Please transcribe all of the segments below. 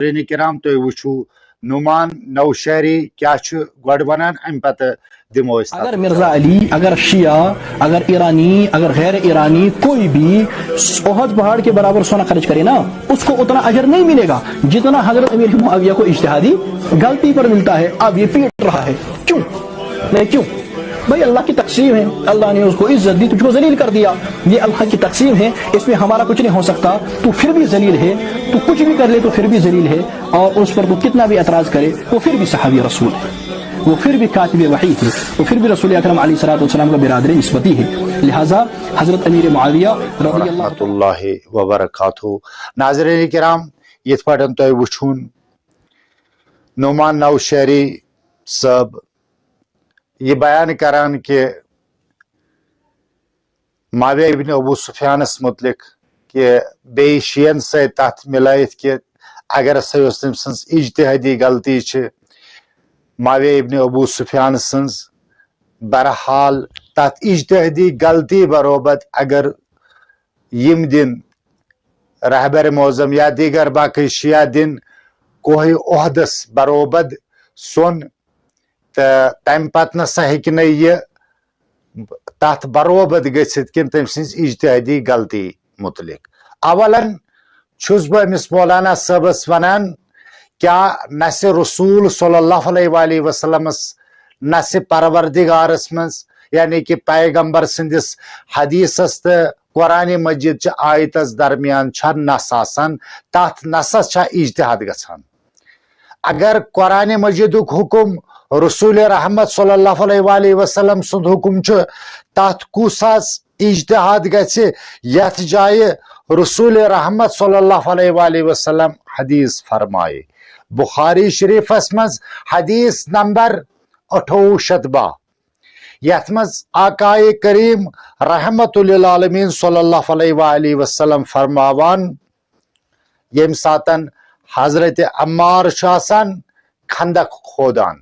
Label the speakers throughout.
Speaker 1: नाज़रीन किराम तो वुचू नुमान नौशहरी क्या गड वनान अम पत दिमो
Speaker 2: अगर मिर्जा अली, अगर शिया, अगर ईरानी, अगर गैर ईरानी कोई भी ओहद पहाड़ के बराबर सोना खर्च करे ना, उसको उतना अजर नहीं मिलेगा जितना हजरत अमीर मुआविया को इज्तिहादी गलती पर मिलता है। अब ये पीट रहा है, क्यों? नहीं क्यों भाई? अल्लाह की तकसीम है, अल्लाह ने उसको इज्जत दी, तुझको जलील कर दिया, ये अल्लाह की तकसीम है, इसमें हमारा कुछ नहीं हो सकता। तू फिर भी जलील है, तू कुछ भी कर ले तो फिर भी जलील है, और उस पर तू कितना भी एतराज करे वो फिर भी सहाबी रसूल है, वो फिर भी कातिब वही है, वो फिर भी रसूल अकरम अलैहिस्सलाम का बिरादर निस्बती है। लिहाजा हजरत अमीर मुआविया
Speaker 1: रहमतुल्लाहि व बरकातहू। नाज़रीन किराम यथ पटन तो वुचून नुमान नौशहरी सब ये बयान करान कि माविया इब्न अबू सुफियानस मुतलिक कि बे शियन से तथ मिलायत कि अगर तम सन्स इज्तिहादी गलती छ माविया इब्न अबू सुफियान सन्स, बहरहाल तथ इज्तिहादी गलती बरोबत अगर यम दिन रहबर मौजम या दीगर बाकी शिया दिन कोई ओहदस बरोबद सोन तम पत नसा हेकि न यह तथ बरोबद गसित कि तम सन्स इज्तिहादी गलती मुतलिक। अवलन छुस बह अमिस मौलाना सबस वनान क्या न से रसूल सल्लल्लाहु अलैहि वसल्लम न से परवरदिगारस मज यानी कि पैगंबर सिंदिस हदीसस तो कुरान मजिद च आयतस दरमियान छ नस आसान, तथ नसस छ इज्तिहाद गछान। अगर कुरान मजिदुक हुकुम रसूल रहमत सल्लल्लाहु अलैहि वसल्लम सुंद हुकुम छ तथ कुसास इज्तिहाद गछे यथ जाय रसूल रहमत सल्लल्लाहु अलैहि वसल्लम हदीस फरमाए। बुखारी शरीफस मज हदीस नंबर 68 यथ मज आकाए करीम रहमतुल आलमीन सल्लल्लाहु अलैहि वसल्लम फरमावान यम सातन हजरत अम्मार शासन खंदक खोदान,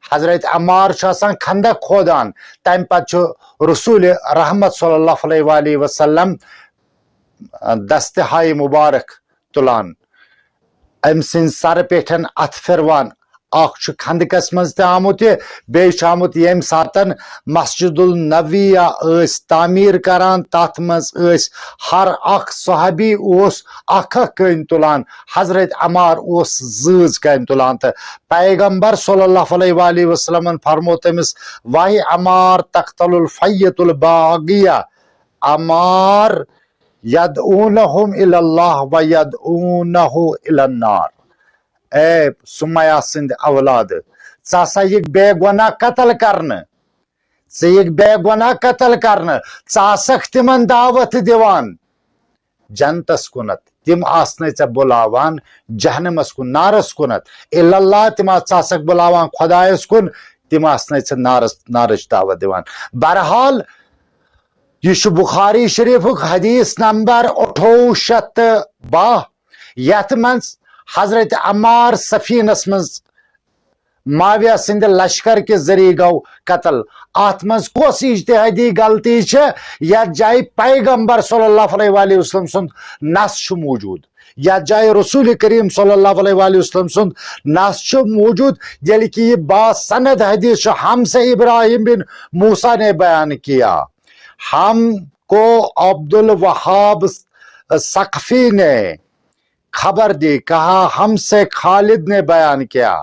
Speaker 1: हजरत अम्मार शासन खंदक खोदान तम पत रसूल रहमत सल्लल्लाहु अलैहि वसल्लम दस्तहाय मुबारक तुलान अम सिंद सर पेठन अथ फिरवान अख खंदकस मज आमुत बे आमुत यम सातन मस्जिदुल नबिया तामीर करान तथ मज हर अख सहाबी उस अख कन तुलान, हजरत अमार उस जज कन तुलान तो पैगंबर सल्लल्लाहु अलैहि वसल्लम फरमो तमिस वाहि अमार तख्तलुल फय्यतुल बागिया, अमार यदऊनहुम इलल्लाह व यदऊनहु इलन्नार। ए सुमया सिंध औलाद सा यक बेगुनाह कत्ल करने, बेगुनाह कत्ल करने सक तिमन दावत दिवान जनतस कुनत, तिम आसने च बुलावान जहनमस कुन नारस कुनत, इल्लल्लाह तिम सक बुलावान खुदायस कुन, तिम आसने च नारस दावत दिवान। बहरहाल यह बुखारी शरीफ हदीस नंबर 68 यथ मज हजरत अम्मार सफीनस मज माविया सिंध लश्कर के जरिए गो कत्ल। अत मज कोस इज्तिहादी गलती यथ जाय पैगंबर सल्लल्लाहु अलैहि वसल्लम सुंद नस मौजूद, यथ जाय रसूल करीम सल्लल्लाहु अलैहि वसल्लम सुंद नस मौजूद, जल कि यह बासनद हदीस हमसे इब्राहिम बिन मूसा ने बयान किया। हमको अब्दुल वहाब सकफी ने खबर दी, कहा हमसे खालिद ने बयान किया,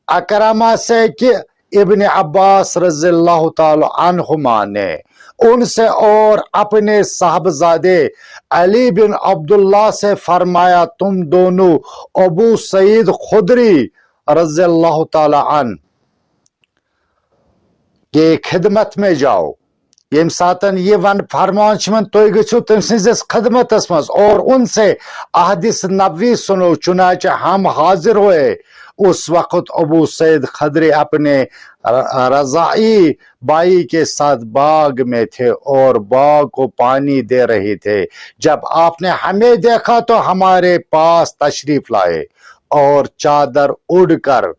Speaker 1: अकरमा से कि इब्न अब्बास रज़ियल्लाहु ताला अन्हुमा ने उनसे और अपने साहबजादे अली बिन अब्दुल्लाह से फरमाया तुम दोनों अबू सईद खुदरी रज़ियल्लाहु ताला अन के खिदमत में जाओ। यम सातन ये वन फरमान तुम गो तम सिंस खदमतस मज और उनसे अहदिस नबी सुनो, चुनाचे हम हाजिर हुए। उस वक्त अबू सईद खदरी अपने रजाई बाई के साथ बाग में थे और बाग को पानी दे रहे थे। जब आपने हमें देखा तो हमारे पास तशरीफ लाए और चादर उड़कर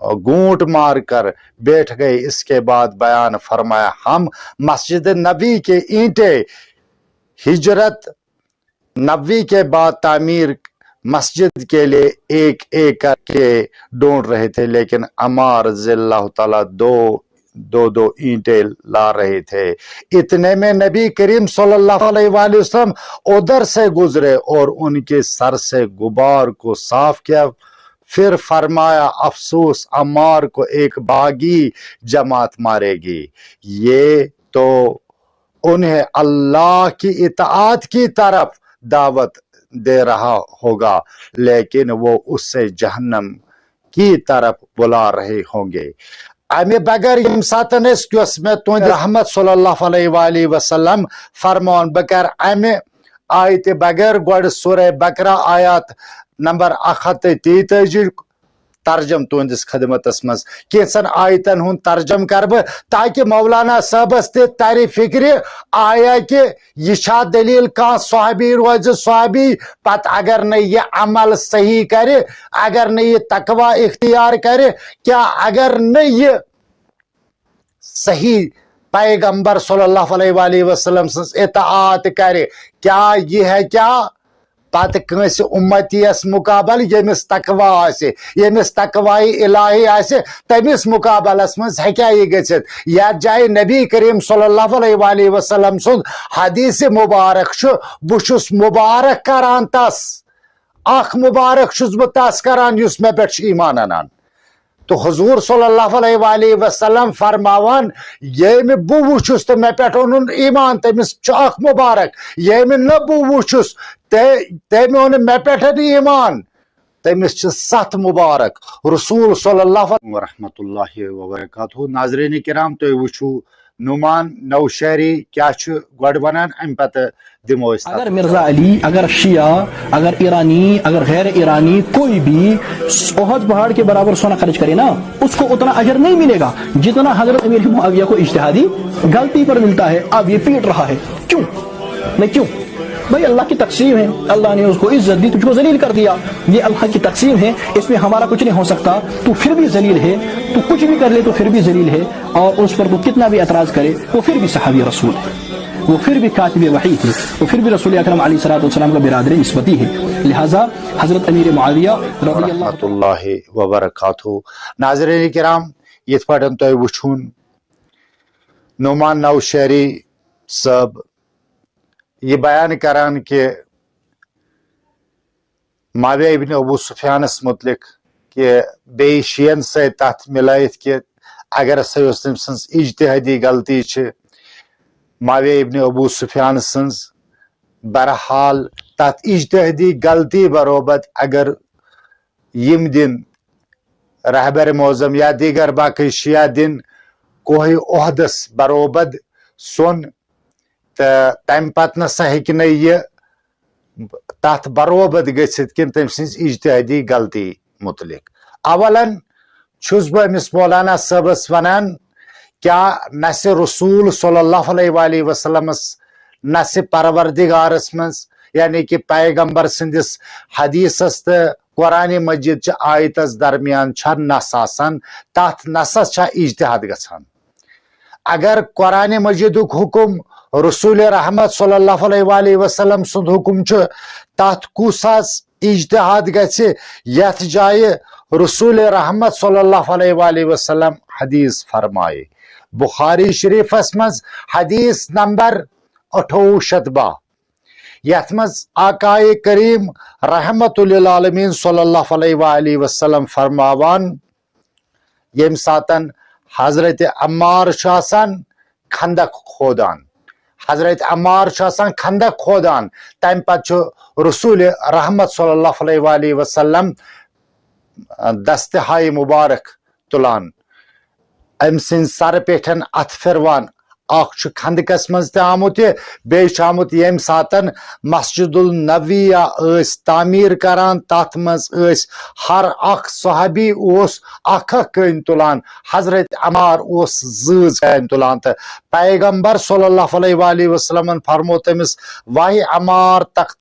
Speaker 1: घूंट मार कर बैठ गए। इसके बाद बयान फरमाया हम मस्जिद नबी के ईंटें हिजरत नबी के बाद तामीर مسجد کے لیے ایک ایک کر کے ڈھونڈ رہے تھے، لیکن عمار رضی اللہ تعالیٰ دو اینٹیں لا رہے تھے۔ اتنے میں نبی کریم صلی اللہ علیہ وآلہ وسلم ادھر سے گزرے اور ان کے سر سے غبار کو صاف کیا، پھر فرمایا افسوس عمار کو ایک باغی جماعت مارے گی، یہ تو انہیں اللہ کی اطاعت کی طرف دعوت دے رہا ہوگا، لیکن وہ اس سے جہنم کی طرف بلا رہے ہوں گے۔ امی بغیر یم ساتن اس کیس میں تہند رحمت صلی اللہ علیہ وآلہ وسلم فرمان بغیر امی آیت بغیر گوڑ سورہ بقرہ آیات نمبر 133 ترجم تہندس خدمتس مز کینسن آیتن ہن ترجم کر بہ تاکہ مولانا صاحبس تہ تری فکر آیا کہ یہ چھا دلیل کان صحابی روز صحابی پت اگر نہ یہ عمل صحیح کرے، اگر نہ یہ تقوی اختیار کرے، کیا اگر نہ یہ صحیح پیغمبر صلی اللہ علیہ وآلہ وسلم سنس اطاعت کرے، کیا یہ ہے کیا پتہ کنس امتی اس مقابل یمس تقوی آسے، یمس تقوی الہی آسے، تمس مقابلس مز ہیکیا یہ گژھت۔ یا جائے نبی کریم صلی اللہ علیہ وآلہ وسلم سن حدیث مبارک بچس مبارک کران تس، اخ مبارک چھس بہ تس کران یس مے پہ ایمان انان۔ تو حضور صلی اللہ علیہ وآلہ وسلم فرماوان یم بہ وچھس تو مے پہ اونن ایمان تمس اخ مبارک، یم نہ بہ وچھس تم اون مے پہ ایمان تمس 7 مبارک۔ رسول صلی اللہ علیہ ورحمۃ اللہ وبرکاتہ۔ ناظرین کرام تو وچھو نعمان نوشہری کیا گوڑ ونان ام پتہ دمو اس۔
Speaker 2: اگر مرزا علی، اگر شیعہ، اگر ایرانی، اگر غیر ایرانی کوئی بھی احد پہاڑ کے برابر سونا خرچ کرے نا، اس کو اتنا اجر نہیں ملے گا جتنا حضرت امیر معاویہ کو اجتہادی غلطی پر ملتا ہے۔ اب یہ پیٹ رہا ہے، کیوں نہیں؟ کیوں بھائی؟ اللہ کی تقسیم ہے، اللہ نے اس کو عزت دی، تجھ کو ذلیل کر دیا، یہ اللہ کی تقسیم ہے، اس میں ہمارا کچھ نہیں ہو سکتا۔ تو پھر بھی ذلیل ہے، تو کچھ بھی کر لے تو پھر بھی ذلیل ہے، اور اس پر تو کتنا بھی اعتراض کرے وہ پھر بھی صحابی رسول ہے، وہ پھر بھی کاتب وحی ہے، وہ پھر بھی رسول اکرم علیہ الصلوۃ والسلام کا برادر نسبتی ہے۔ لہٰذا حضرت امیر معاویہ رضی
Speaker 1: اللہ وبرکاتہ۔ ناظرین کرام یت پٹن تو وچھون نعمان نوشہری صاحب یہ بیان کران کہ معاویہ ابن ابو سفیانس متعلق کہ بی شین سے تحت ملائت کہ اگر سا تم سنس اجتہادی غلطی معاویہ ابن ابو سفیان سنز برحال تات اجتہادی غلطی بروبت اگر یم دن رہبر معظم یا دیگر باقی شیعہ دن کوہ عہدس بروبد سن تم پت نسا ہیکہ یہ تات بروبد گژھت کن تم سنز اجتہادی غلطی متعلق۔ اولاً چھس بہ امس مولانا صاحبس ونان کیا نس رسول صلی اللہ علیہ وآلہ وسلم نس پروردگارس مز یعنی کہ پیغمبر سندس حدیثس تو قرآن مجید چہ آیتس درمیان چھا نس آسان، تات نسس چھا اجتہاد گژھان۔ اگر قرآن مجیدک حکم رسول رحمت صلی اللہ علیہ وآلہ وسلم سند حکم تات کس اجتہاد گژھِ یتھ جائے رسول رحمت صلی اللہ علیہ وآلہ وسلم حدیث فرمائے۔ بخاری شریفس مز حدیث نمبر 28 یتھ مز آقائے کریم رحمت للعالمین صلی اللہ علیہ وآلہ وسلم فرماوان یم ساتن حضرت عمار آسان خندق کھودان، حضرت عمار آسان خندق کھودان، تم پتہ رسول رحمت صلی اللہ علیہ وآلہ وسلم دستہائے مبارک تلان، ام سن سر پیٹھن ات پھروان، اخ خندقس مز تہ آمت بیچ آمت یم ساتن مسجد النبویہ اس تعمیر کران، تات مز اس ہر اخ صحابی اس اخ کن تلان، حضرت عمار اس زز کن تلان، تو پیغمبر صلی اللہ علیہ وآلہ وسلم فرمو تمس واہ عمار تخت